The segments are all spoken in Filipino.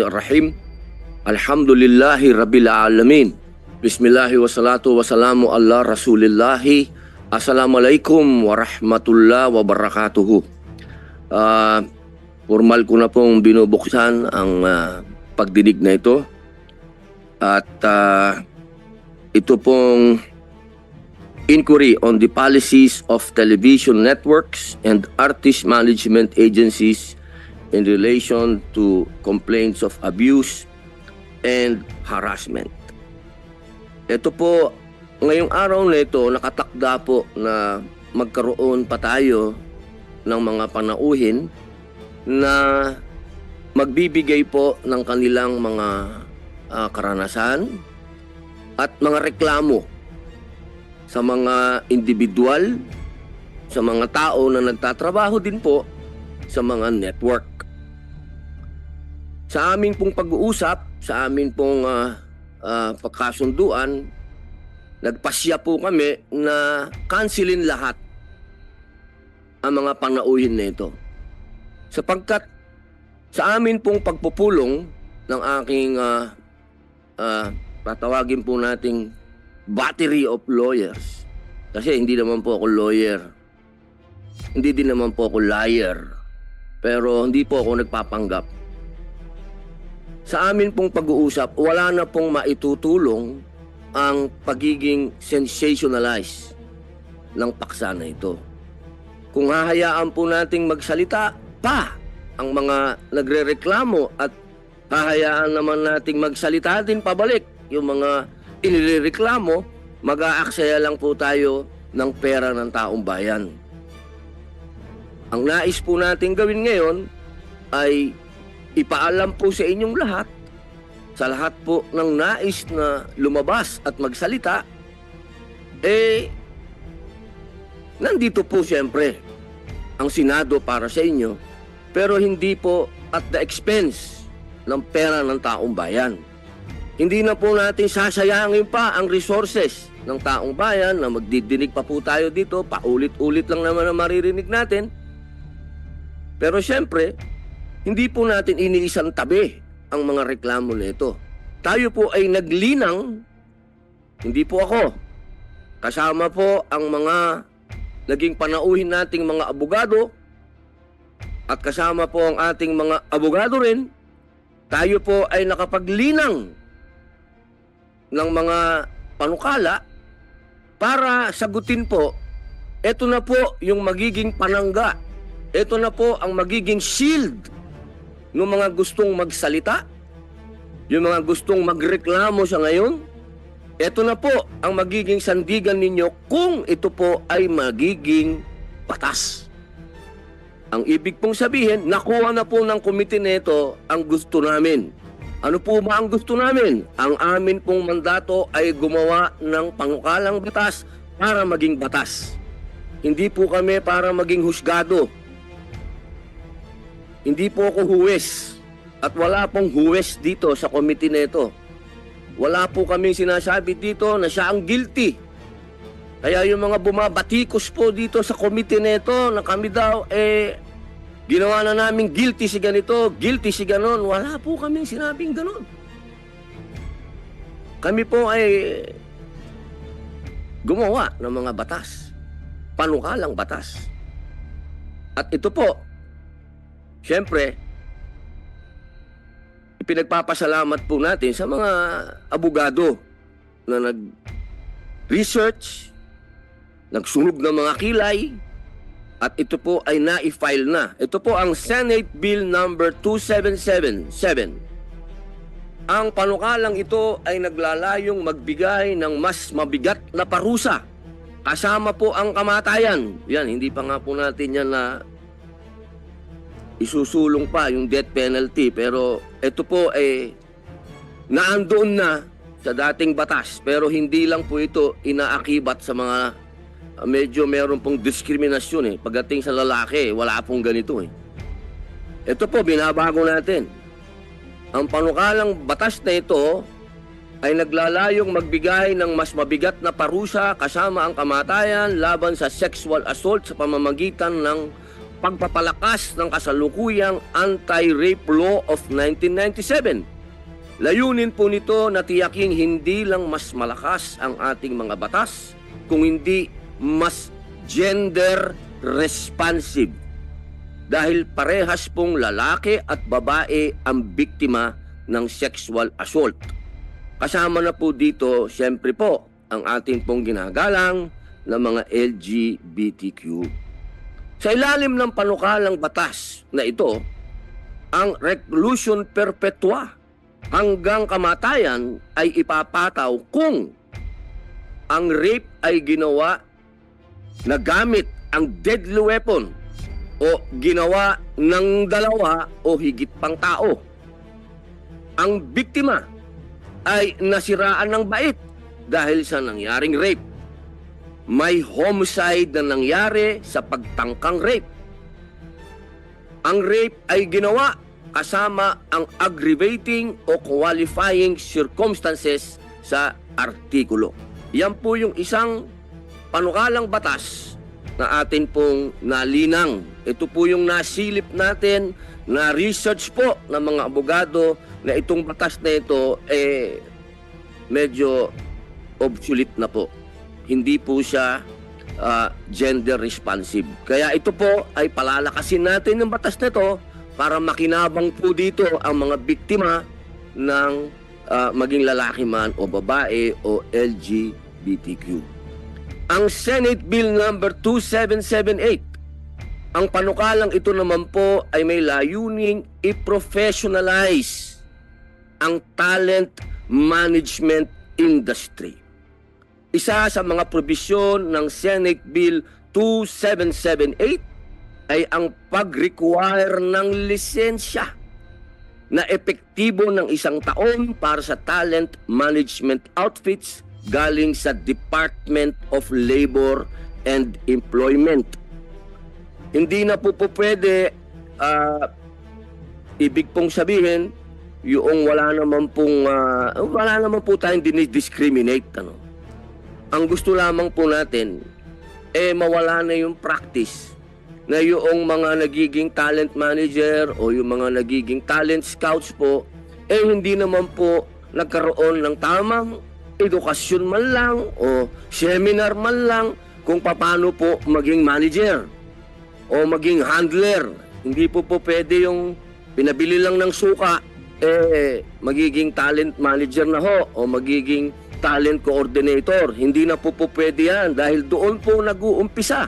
Rahim. Alhamdulillahi Rabbil Alamin. Bismillahi wassalatu wassalamu ala Rasulillahi. Assalamualaikum warahmatullahi wabarakatuhu. Formal ko na pong binubuksan ang pagdinig na ito. At ito pong inquiry on the policies of television networks and artist management agencies in relation to complaints of abuse and harassment. Ito po, ngayong araw na ito, nakatakda po na magkaroon pa tayo ng mga panauhin na magbibigay po ng kanilang mga karanasan at mga reklamo sa mga individual, sa mga tao na nagtatrabaho din po sa mga network. Sa amin pong pag-uusap, sa amin pong pagkasunduan, nagpasya po kami na cancelin lahat ang mga panauhin na ito. Sapagkat sa amin pong pagpupulong ng aking patawagin po nating battery of lawyers, kasi hindi naman po ako lawyer, hindi din naman po ako liar, pero hindi po ako nagpapanggap. Sa amin pong pag-uusap, wala na pong maitutulong ang pagiging sensationalized ng paksa na ito. Kung hahayaan po nating magsalita pa ang mga nagrereklamo at hahayaan naman nating magsalita din pabalik yung mga inireklamo, mag-aaksaya lang po tayo ng pera ng taong bayan. Ang nais po natin gawin ngayon ay ipaalam po sa inyong lahat, sa lahat po ng nais na lumabas at magsalita, nandito po siyempre ang Senado para sa inyo, pero hindi po at the expense ng pera ng taong bayan. Hindi na po natin sasayangin pa ang resources ng taong bayan na magdidinig pa po tayo dito, paulit-ulit lang naman ang maririnig natin. Pero siyempre, hindi po natin iniisang tabi ang mga reklamo nito. Tayo po ay naglinang, hindi po ako. Kasama po ang mga naging panauhin nating mga abogado at kasama po ang ating mga abogado rin. Tayo po ay nakapaglinang ng mga panukala para sagutin po, ito na po yung magiging panangga. Ito na po ang magiging shield ng mga gustong magsalita, yung mga gustong magreklamo sa ngayon. Ito na po ang magiging sandigan ninyo kung ito po ay magiging batas. Ang ibig pong sabihin, nakuha na po ng komite nito ang gusto namin. Ano po ba ang gusto namin? Ang amin pong mandato ay gumawa ng panukalang batas para maging batas. Hindi po kami para maging husgado. Hindi po ako huwes at wala pong huwes dito sa komite na ito. Wala po kaming sinasabi dito na siya ang guilty. Kaya yung mga bumabatikos po dito sa komite na ito na kami daw ginawa na namin guilty si ganito, guilty si ganon. Wala po kaming sinabing ganon. Kami po ay gumawa ng mga batas, panukalang batas. At ito po, siyempre, ipinagpapasalamat po natin sa mga abogado na nag-research, nagsunog ng mga kilay, at ito po ay na-file na. Ito po ang Senate Bill number 2777. Ang panukalang ito ay naglalayong magbigay ng mas mabigat na parusa. Kasama po ang kamatayan. Yan, hindi pa nga po natin yan na isusulong pa yung death penalty, pero ito po ay naandoon na sa dating batas, pero hindi lang po ito inaakibat sa mga medyo meron pong diskriminasyon pagdating sa lalaki, wala pong ganito Ito po binabago natin. Ang panukalang batas na ito ay naglalayong magbigay ng mas mabigat na parusa kasama ang kamatayan laban sa sexual assault sa pamamagitan ng pagpapalakas ng kasalukuyang Anti-Rape Law of 1997. Layunin po nito na tiyaking hindi lang mas malakas ang ating mga batas, kung hindi mas gender responsive. Dahil parehas pong lalaki at babae ang biktima ng sexual assault. Kasama na po dito, siyempre po, ang ating pong ginagalang na mga LGBTQ. Sa ilalim ng panukalang batas na ito, ang reclusion perpetua hanggang kamatayan ay ipapataw kung ang rape ay ginawa na gamit ang deadly weapon o ginawa ng dalawa o higit pang tao. Ang biktima ay nasiraan ng bait dahil sa nangyaring rape. May homicide na nangyari sa pagtangkang rape. Ang rape ay ginawa kasama ang aggravating o qualifying circumstances sa artikulo. Yan po yung isang panukalang batas na atin pong nalinang. Ito po yung nasilip natin, na research po ng mga abogado na itong batas na ito medyo obsolete na po. Hindi po siya gender responsive. Kaya ito po ay palalakasin natin ng batas na ito para makinabang po dito ang mga biktima ng maging lalaki man o babae o LGBTQ. Ang Senate Bill number 2778, ang panukalang ito naman po ay may layuning i-professionalize ang talent management industry. Isa sa mga probisyon ng Senate Bill 2778 ay ang pag-require ng lisensya na epektibo ng 1 taon para sa talent management outfits galing sa Department of Labor and Employment. Hindi na po pwede, ibig pong sabihin, yung wala naman po tayong dinidiscriminate. Ang gusto lamang po natin, mawala na yung practice na yung mga nagiging talent manager o yung mga nagiging talent scouts po, hindi naman po nagkaroon ng tamang edukasyon man lang o seminar man lang kung paano po maging manager o maging handler. Hindi po pwede yung pinabili lang ng suka, magiging talent manager na ho o magiging talent coordinator. Hindi na po pwede yan dahil doon po nag-uumpisa.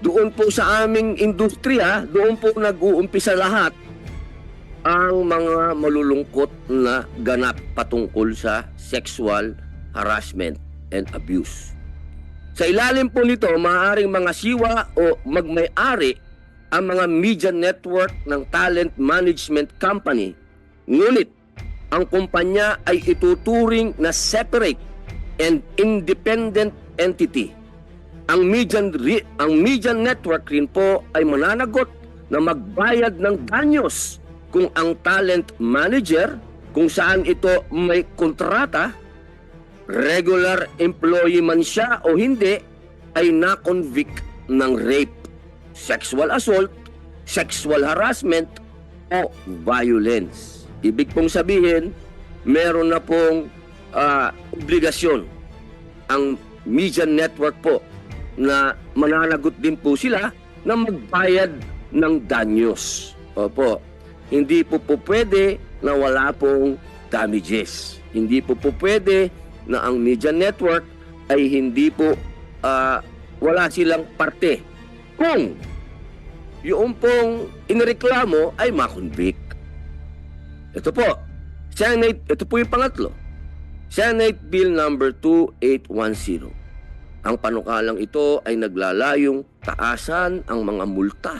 Doon po sa aming industriya, doon po nag-uumpisa lahat ang mga malulungkot na ganap patungkol sa sexual harassment and abuse. Sa ilalim po nito, maaaring mga siwa o magmay-ari ang mga media network ng talent management company. Ngunit, ang kumpanya ay ituturing na separate and independent entity. Ang media network rin po ay mananagot na magbayad ng danyos kung ang talent manager, kung saan ito may kontrata, regular employee man siya o hindi, ay na-convict ng rape, sexual assault, sexual harassment o violence. Ibig pong sabihin, meron na pong obligasyon ang media network po na mananagot din po sila na magbayad ng danyos. Opo, hindi po pwede na wala pong damages. Hindi po pwede na ang media network ay hindi po wala silang parte kung yung pong inireklamo ay makonvict. Ito po, ito po yung pangatlo. Senate Bill number 2810. Ang panukalang ito ay naglalayong taasan ang mga multa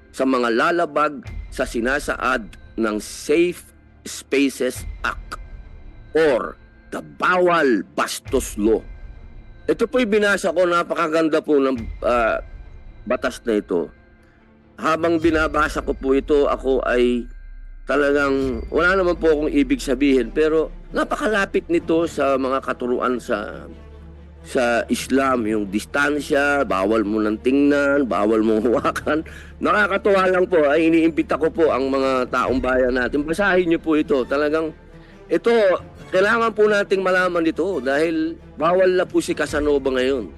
sa mga lalabag sa sinasaad ng Safe Spaces Act or the Bawal Bastos Law. Ito po'y binasa ko, napakaganda po ng batas na ito. Habang binabasa ko po ito, ako ay talagang wala naman po akong ibig sabihin, pero napakalapit nito sa mga katuruan sa sa Islam yung distansya, bawal mo nang tingnan, bawal mong hawakan. Nakakatuwa lang po, ay iniimbita ko po ang mga taong bayan natin. Basahin niyo po ito. Talagang ito, kailangan po nating malaman ito dahil bawal na po si Casanova ngayon.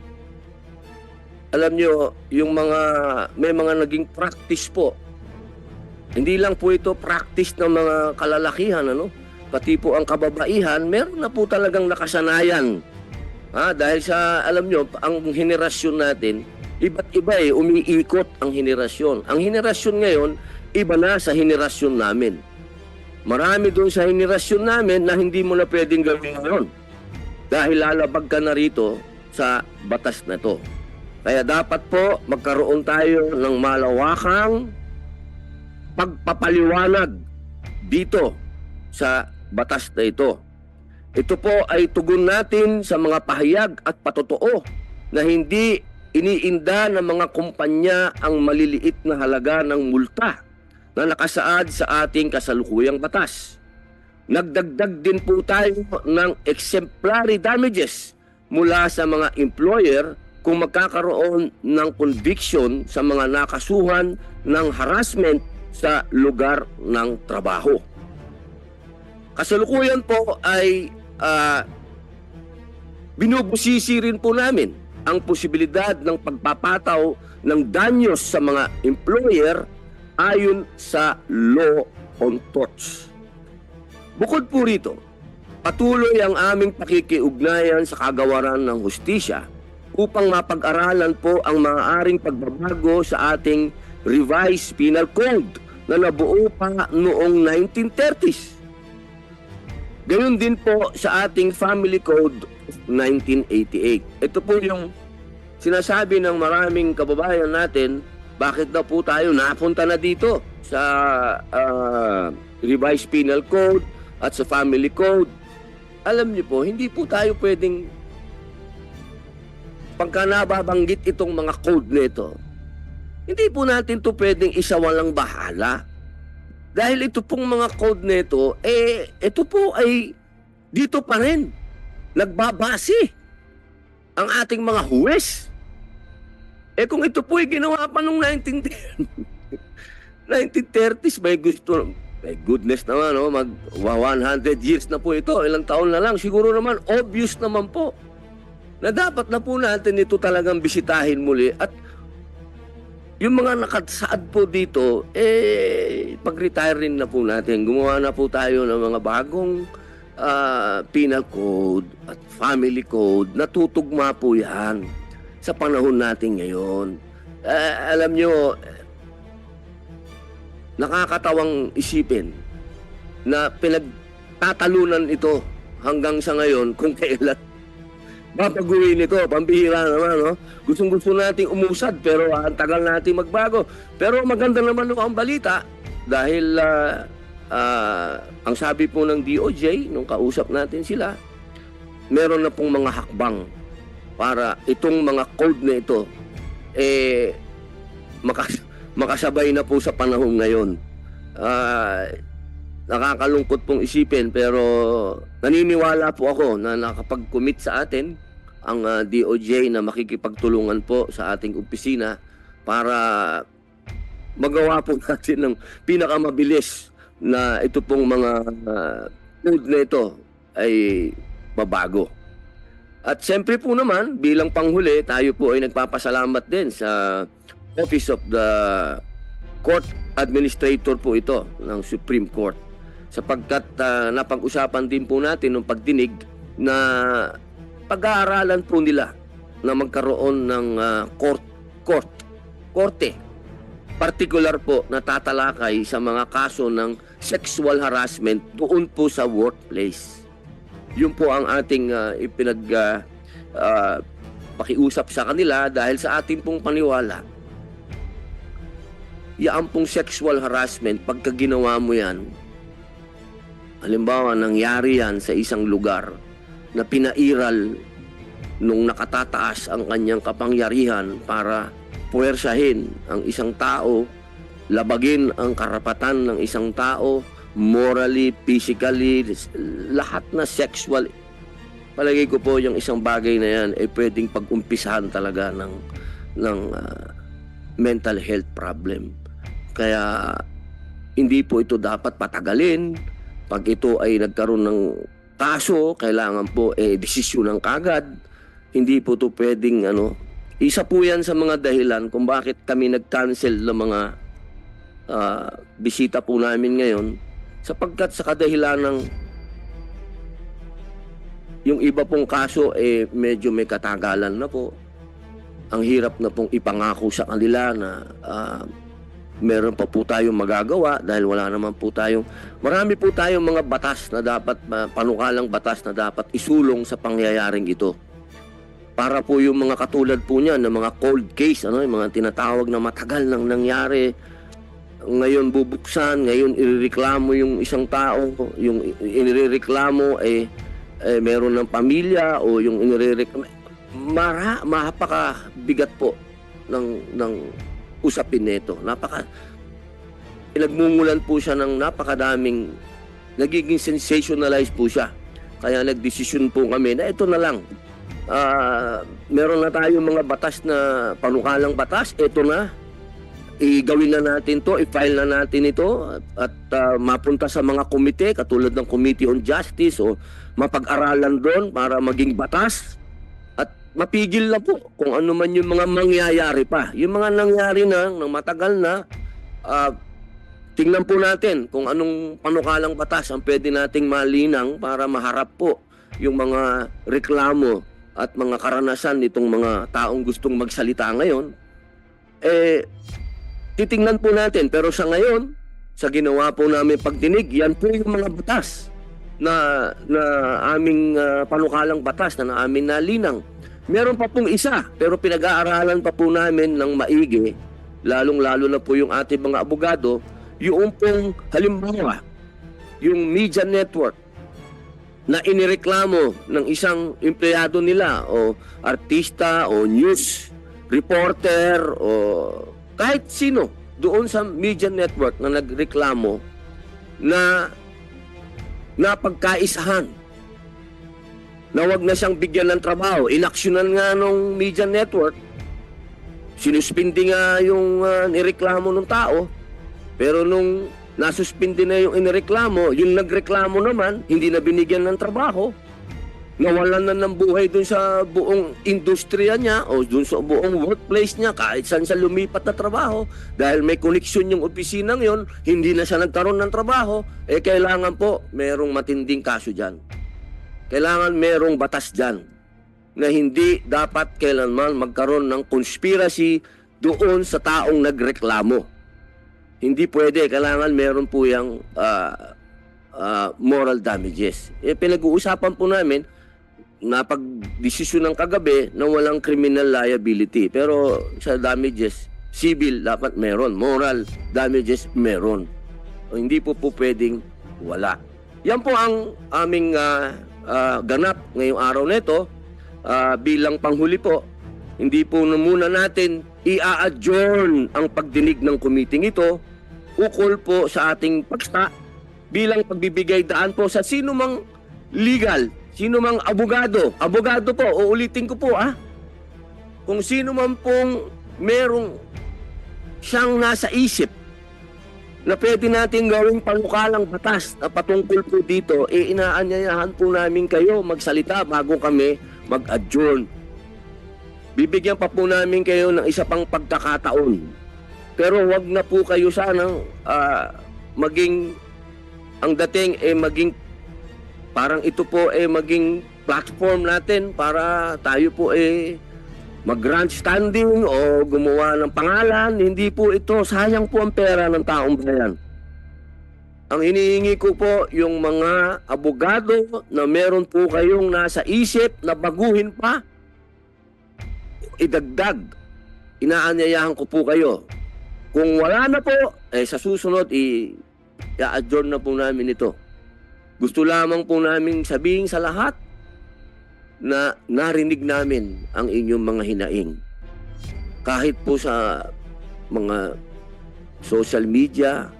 Alam niyo, yung may mga naging practice po. Hindi lang po ito practice ng mga kalalakihan, pati po ang kababaihan, meron na po talagang nakasanayan. Dahil sa, alam nyo, ang henerasyon natin, iba't iba umiikot ang henerasyon. Ang henerasyon ngayon, iba na sa henerasyon namin. Marami doon sa henerasyon namin na hindi mo na pwedeng gawin ngayon. Dahil lalabag ka na rito sa batas na to. Kaya dapat po magkaroon tayo ng malawakang pagpapaliwanag dito sa batas na ito. Ito po ay tugon natin sa mga pahayag at patotoo na hindi iniinda ng mga kumpanya ang maliliit na halaga ng multa na nakasaad sa ating kasalukuyang batas. Nagdagdag din po tayo ng exemplary damages mula sa mga employer kung magkakaroon ng conviction sa mga nakasuhan ng harassment sa lugar ng trabaho. Kasalukuyan po ay binubusisi rin po namin ang posibilidad ng pagpapataw ng danyos sa mga employer ayon sa law on torts. Bukod po rito, patuloy ang aming pakikiugnayan sa kagawaran ng hustisya upang mapag-aralan po ang maaaring pagbabago sa ating revised penal code na nabuo pa noong 1930s. Gayun din po sa ating Family Code of 1988. Ito po yung sinasabi ng maraming kababayan natin, bakit daw po tayo napunta na dito sa Revised Penal Code at sa Family Code. Alam niyo po, hindi po tayo pwedeng pagka nababanggit itong mga code nito, hindi po natin to pwedeng isawalang bahala. Dahil ito pong mga code nito, ito po ay dito pa rin nagbabase ang ating mga huwes. Kung ito po ay ginawa pa noong 1930s, may goodness naman, mag 100 years na po ito, ilang taon na lang, siguro naman obvious naman po na dapat na po natin ito talagang bisitahin muli at yung mga nakasaad po dito, pag-retire rin na po natin. Gumawa na po tayo ng mga bagong penal code at family code. Natutugma po yan sa panahon natin ngayon. Alam nyo, nakakatawang isipin na pinagtatalunan ito hanggang sa ngayon kung kailan babaguhin ito. Pambihira naman, Gustong-gusto nating umusad pero ang tagal nating magbago. Pero maganda naman ang balita dahil ang sabi po ng DOJ nung kausap natin sila, meron na pong mga hakbang para itong mga code na ito makasabay na po sa panahon ngayon. Nakakalungkot pong isipin pero naniniwala po ako na nakapag-commit sa atin ang DOJ na makikipagtulungan po sa ating opisina para magawa po natin ng pinakamabilis na ito pong mga code na ito ay mabago. At siyempre po naman, bilang panghuli, tayo po ay nagpapasalamat din sa Office of the Court Administrator po ito ng Supreme Court sapagkat napag-usapan din po natin ng pagdinig na pag-aaralan po nila na magkaroon ng korte particular po na tatalakay sa mga kaso ng sexual harassment doon po sa workplace. Yun po ang ating pakiusap sa kanila dahil sa ating pong paniwala. Yan pong sexual harassment, pagka ginawa mo yan, halimbawa nangyari yan sa isang lugar na pinairal nung nakatataas ang kanyang kapangyarihan para puwersahin ang isang tao, labagin ang karapatan ng isang tao, morally, physically, lahat na sexual palagay ko po yung isang bagay na yan ay pwedeng pag-umpisahan talaga ng mental health problem. Kaya hindi po ito dapat patagalin. Pag ito ay nagkaroon ng kaso, kailangan po desisyon ng kagad. Hindi po ito pwedeng isa po yan sa mga dahilan kung bakit kami nag-cancel ng mga bisita po namin ngayon, sapagkat sa kadahilan ng yung iba pong kaso medyo may katagalan na po. Ang hirap na pong ipangako sa kanila na meron pa po tayong magagawa dahil wala naman po tayong, marami po tayong mga batas na dapat, panukalang batas na dapat isulong sa pangyayaring ito. Para po yung mga katulad po niyan, ng mga cold case, yung mga tinatawag na matagal nang nangyari, ngayon bubuksan, ngayon irereklamo yung isang tao, yung inirereklamo meron ng pamilya o yung inirereklamo. Mapakabigat po ng usapin nito. Pinagmumulan po siya ng napakadaming, nagiging sensationalized po siya. Kaya nagdesisyon po kami na ito na lang. Meron na tayong mga batas na panukalang batas, ito na. Igawin na natin to, i-file na natin ito at mapunta sa mga komite katulad ng Committee on Justice o mapag-aralan doon para maging batas at mapigil na po kung ano man yung mga mangyayari pa. Yung mga nangyari na ng matagal na, tingnan po natin kung anong panukalang batas ang pwede nating malinang para maharap po yung mga reklamo at mga karanasan nitong mga taong gustong magsalita ngayon. Titingnan po natin, pero sa ngayon, sa ginawa po namin pagdinig, yan po yung mga batas na aming panukalang batas na amin nalinang. Meron pa pong isa, pero pinag-aaralan pa po namin ng maigi, lalong-lalo na po yung ating mga abogado, yung pong halimbawa, yung media network na inireklamo ng isang empleyado nila o artista o news reporter o kahit sino doon sa media network na nagreklamo na napagkaisahan na wag na siyang bigyan ng trabaho. Inaksyonan nga nung media network, sinuspindi nga yung nireklamo ng tao, pero nung nasuspindi na yung inireklamo, yung nagreklamo naman hindi na binigyan ng trabaho, nawalan na ng buhay dun sa buong industriya niya o dun sa buong workplace niya, kahit saan sa lumipat na trabaho, dahil may koneksyon yung opisinang yon, hindi na siya nagkaroon ng trabaho, kailangan po merong matinding kaso dyan. Kailangan merong batas dyan na hindi dapat kailanman magkaroon ng conspiracy doon sa taong nagreklamo. Hindi pwede, kailangan meron po yung moral damages. Pinag-uusapan po namin napag-desisyon ng kagabi na walang criminal liability. Pero sa damages, civil dapat meron. Moral damages meron. O, hindi po pwedeng wala. Yan po ang aming ganap ngayong araw nito. Bilang panghuli po, hindi po na muna natin i-adjourn ang pagdinig ng committee ito ukol po sa ating pagsta bilang pagbibigay daan po sa sino mang legal, sino mang abogado po, uulitin ko po kung sino man pong merong siyang nasa isip na pwede natin gawing panukalang batas na patungkol po dito, inaanyayahan po namin kayo magsalita bago kami mag-adjourn. Bibigyan pa po namin kayo ng isa pang pagkakataon. Pero wag na po kayo sanang maging, ang dating maging, parang ito po maging platform natin para tayo po mag-grandstanding o gumawa ng pangalan. Hindi po ito, sayang po ang pera ng taong bayan. Ang hinihingi ko po yung mga abogado na meron po kayong nasa isip na baguhin pa, idagdag. Inaanyayahan ko po kayo. Kung wala na po, sa susunod, i-adjourn na po namin ito. Gusto lamang po namin sabihin sa lahat na narinig namin ang inyong mga hinaing. Kahit po sa mga social media,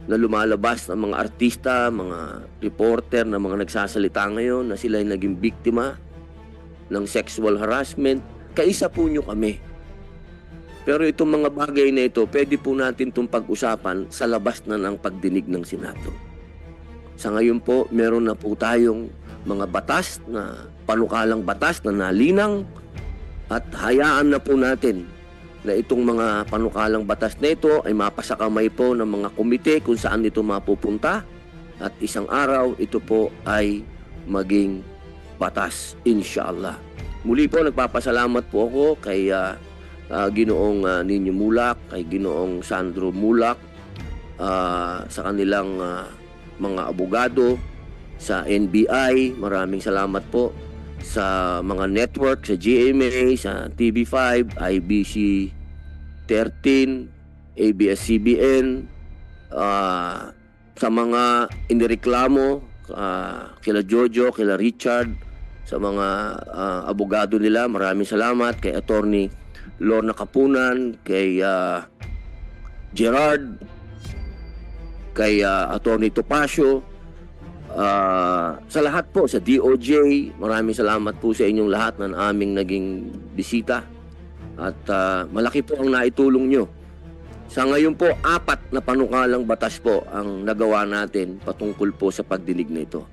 na lumalabas ng mga artista, mga reporter na mga nagsasalita ngayon na sila ay naging biktima ng sexual harassment, kaisa po nyo kami. Pero itong mga bagay na ito, pwede po natin itong pag-usapan sa labas na ng pagdinig ng Senado. Sa ngayon po, meron na po tayong mga batas na panukalang batas na nalinang at hayaan na po natin na itong mga panukalang batas na ito ay mapasakamay po ng mga komite kung saan ito mapupunta at isang araw ito po ay maging batas, inshallah. Muli po, nagpapasalamat po ako kay Ginoong Nino Mulak, kay Ginoong Sandro Mulak, sa kanilang mga abogado, sa NBI, maraming salamat po sa mga network, sa GMA, sa TV5, IBC 13, ABS-CBN, sa mga inireklamo, kila Jojo, kila Richard, sa mga abogado nila, maraming salamat kay Attorney Lorna Kapunan, kay Gerard, kay Attorney Topacio, sa lahat po, sa DOJ, maraming salamat po sa inyong lahat ng aming naging bisita at malaki po ang naitulong nyo. Sa ngayon po, 4 na panukalang batas po ang nagawa natin patungkol po sa pagdinig na ito.